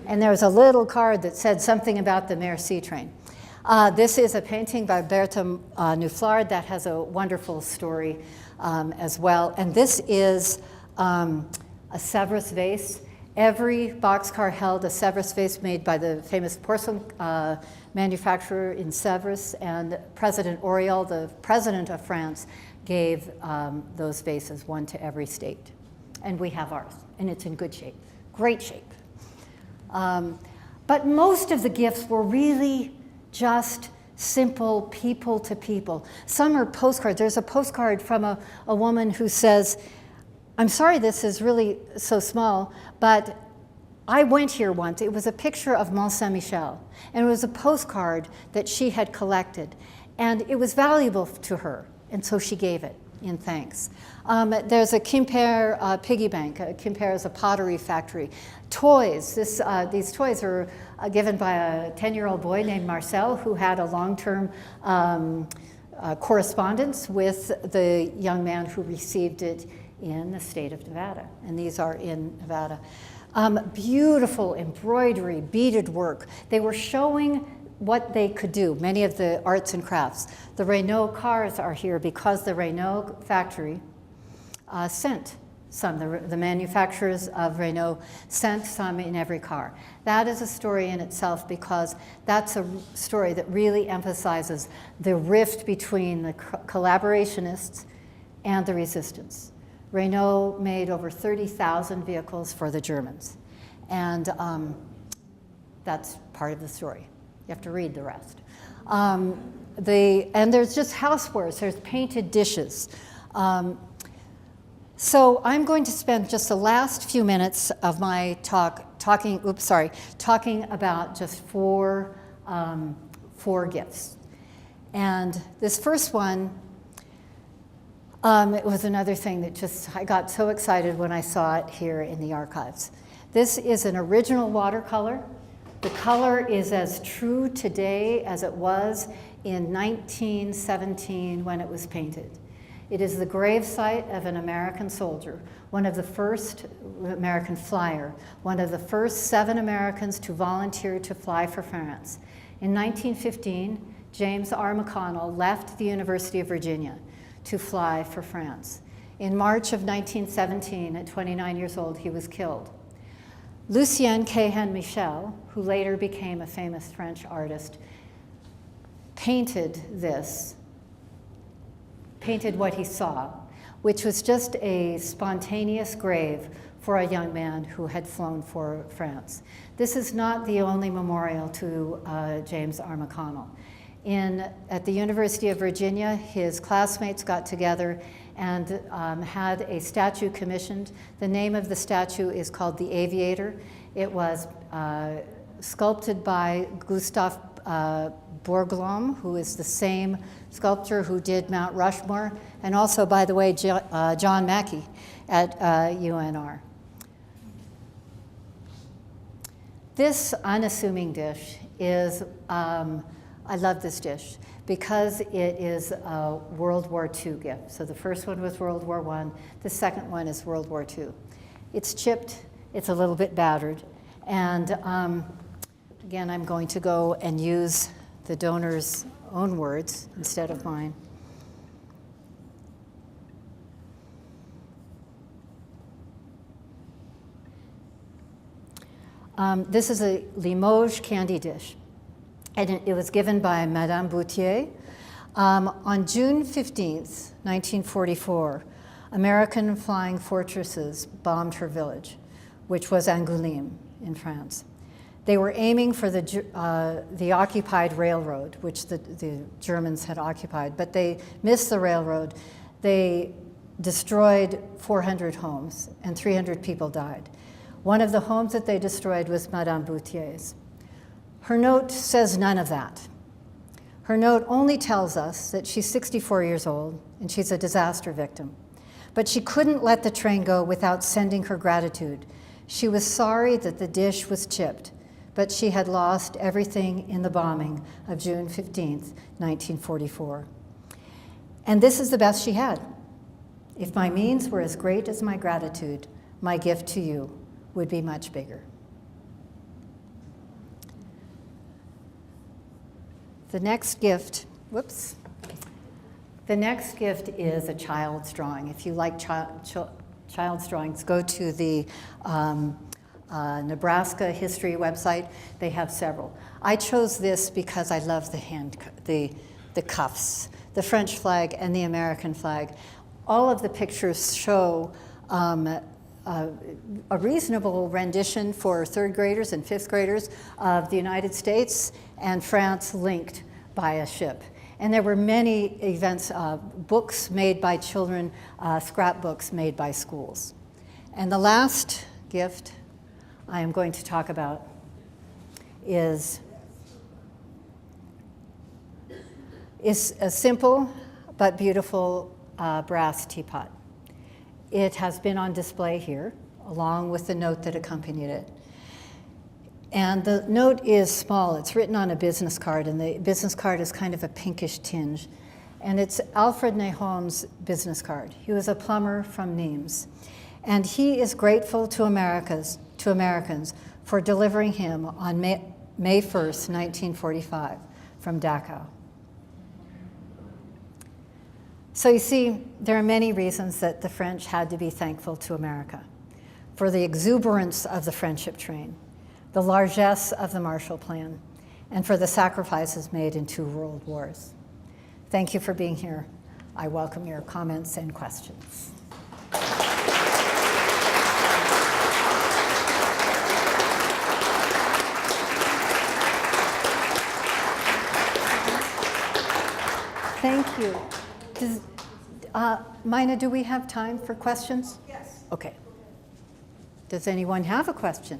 And there was a little card that said something about the Merci train. This is a painting by Berthe Nufflard that has a wonderful story as well. And this is a Sèvres vase. Every boxcar held a Sèvres vase made by the famous porcelain manufacturer in Sèvres, and President Auriol, the president of France, gave those vases, one to every state. And we have ours, and it's in good shape, great shape. But most of the gifts were really just simple people to people. Some are postcards. There's a postcard from a woman who says, I'm sorry this is really so small, but I went here once. It was a picture of Mont Saint-Michel, and it was a postcard that she had collected, and it was valuable to her, and so she gave it in thanks. There's a Quimper piggy bank. Quimper is a pottery factory. Toys. These toys are given by a 10-year-old boy named Marcel, who had a long-term correspondence with the young man who received it in the state of Nevada, and these are in Nevada. Beautiful embroidery, beaded work. They were showing what they could do, many of the arts and crafts. The Renault cars are here because the Renault factory sent some. The manufacturers of Renault sent some in every car. That is a story in itself because that's a story that really emphasizes the rift between the collaborationists and the resistance. Renault made over 30,000 vehicles for the Germans, and that's part of the story. You have to read the rest. And there's just housewares, there's painted dishes. So I'm going to spend just the last few minutes of my talk talking about just four gifts. And this first one, it was another thing that I got so excited when I saw it here in the archives. This is an original watercolor. The color is as true today as it was in 1917 when it was painted. It is the gravesite of an American soldier, one of the first American flyer, one of the first 7 Americans to volunteer to fly for France. In 1915, James R. McConnell left the University of Virginia to fly for France. In March of 1917, at 29 years old, he was killed. Lucien Cahen Michel, who later became a famous French artist, painted what he saw, which was just a spontaneous grave for a young man who had flown for France. This is not the only memorial to James R. McConnell. At the University of Virginia, his classmates got together and had a statue commissioned. The name of the statue is called The Aviator. It was sculpted by Gustave Bourglum, who is the same sculptor who did Mount Rushmore, and also, by the way, John Mackey at UNR. This unassuming dish is, I love this dish because it is a World War II gift. So the first one was World War I, the second one is World War II. It's chipped, it's a little bit battered, and again, I'm going to go and use the donor's own words instead of mine. This is a Limoges candy dish, and it was given by Madame Boutier. On June 15th, 1944, American flying fortresses bombed her village, which was Angoulême in France. They were aiming for the occupied railroad, which the Germans had occupied, but they missed the railroad. They destroyed 400 homes, and 300 people died. One of the homes that they destroyed was Madame Boutier's. Her note says none of that. Her note only tells us that she's 64 years old and she's a disaster victim. But she couldn't let the train go without sending her gratitude. She was sorry that the dish was chipped, but she had lost everything in the bombing of June 15th, 1944. And this is the best she had. If my means were as great as my gratitude, my gift to you would be much bigger. The next gift, the next gift is a child's drawing. If you like child's drawings, go to the Nebraska history website. They have several. I chose this because I love the cuffs, the French flag and the American flag. All of the pictures show a reasonable rendition for third graders and fifth graders of the United States and France linked by a ship. And there were many events, books made by children, scrapbooks made by schools. And the last gift I am going to talk about is a simple but beautiful brass teapot. It has been on display here, along with the note that accompanied it. And the note is small. It's written on a business card, and the business card is kind of a pinkish tinge. And it's Alfred Nahom's business card. He was a plumber from Nimes. And he is grateful to Americans for delivering him on May 1st, 1945, from Dachau. So you see, there are many reasons that the French had to be thankful to America. For the exuberance of the friendship train, the largesse of the Marshall Plan, and for the sacrifices made in 2 world wars. Thank you for being here. I welcome your comments and questions. Thank you. Mina, do we have time for questions? Yes. Okay. Does anyone have a question?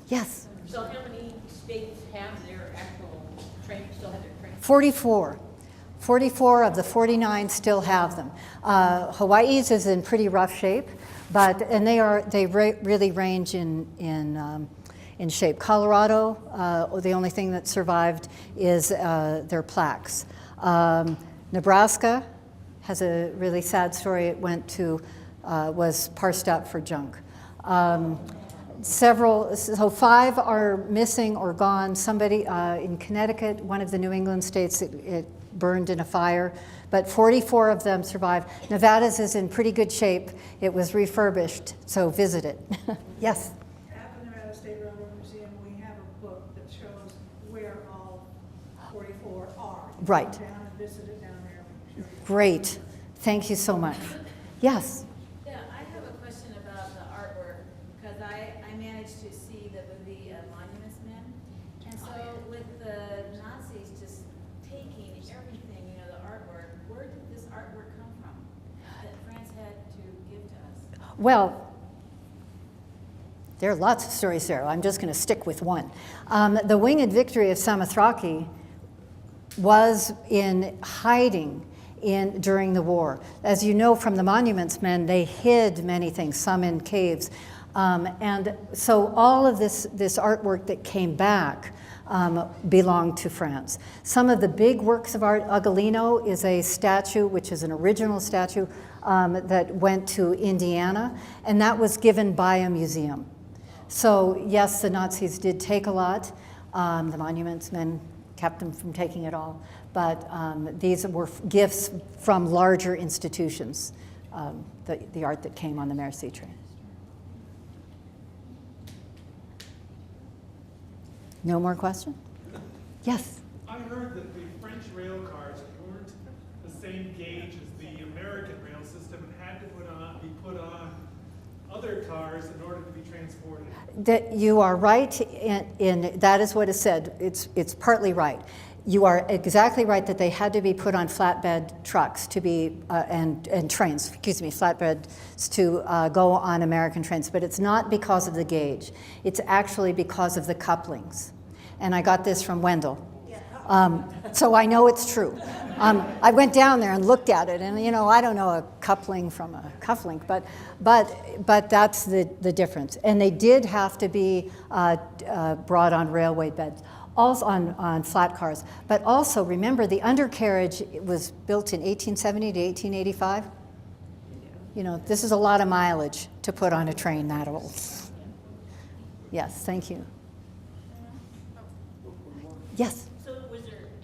Yes. So how many states have their actual train, still have their train? 44. 44 of the 49 still have them. Hawaii's is in pretty rough shape, and they really range in shape. Colorado, the only thing that survived is their plaques. Nebraska has a really sad story. It was parsed up for junk. So 5 are missing or gone. Somebody in Connecticut, one of the New England states, it burned in a fire, but 44 of them survived. Nevada's is in pretty good shape. It was refurbished, so visit it. Yes? At the Nevada State Railroad Museum, we have a book that shows where all 44 are. Right. Go down and visit it down there. We'll show you. Great. Thank you so much. Yes? Yeah, I have a question about the artwork. Well, there are lots of stories there. I'm just going to stick with one. The Winged Victory of Samothraki was in hiding during the war. As you know from the monuments men, they hid many things, some in caves. And so all of this artwork that came back belonged to France. Some of the big works of art, Ugolino is a statue, which is an original statue that went to Indiana, and that was given by a museum. So yes, the Nazis did take a lot. The monuments men kept them from taking it all, but these were gifts from larger institutions, the art that came on the Mersey train. No more questions? Yes? I heard that the French rail cars weren't the same gauge as the American rail system and had to be put on other cars in order to be transported. That you are right in that is what is said. It's partly right. You are exactly right that they had to be put on flatbed trucks to be and trains, excuse me, flatbeds to go on American trains. But it's not because of the gauge. It's actually because of the couplings. And I got this from Wendell. So I know it's true. I went down there and looked at it, and I don't know a coupling from a cufflink, but that's the difference. And they did have to be brought on railway beds, also on flat cars. But also remember, the undercarriage was built in 1870 to 1885. This is a lot of mileage to put on a train that old. Yes, thank you. Yes. So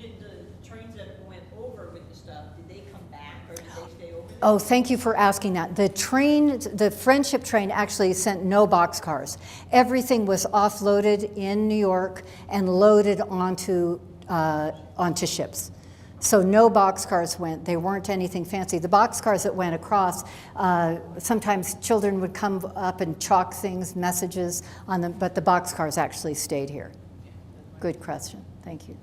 did the trains that went over with the stuff, did they come back or did they stay over there? Oh, thank you for asking that. The Friendship train actually sent no boxcars. Everything was offloaded in New York and loaded onto ships. So no boxcars went. They weren't anything fancy. The boxcars that went across, sometimes children would come up and chalk things, messages on them, but the boxcars actually stayed here. Good question. Thank you.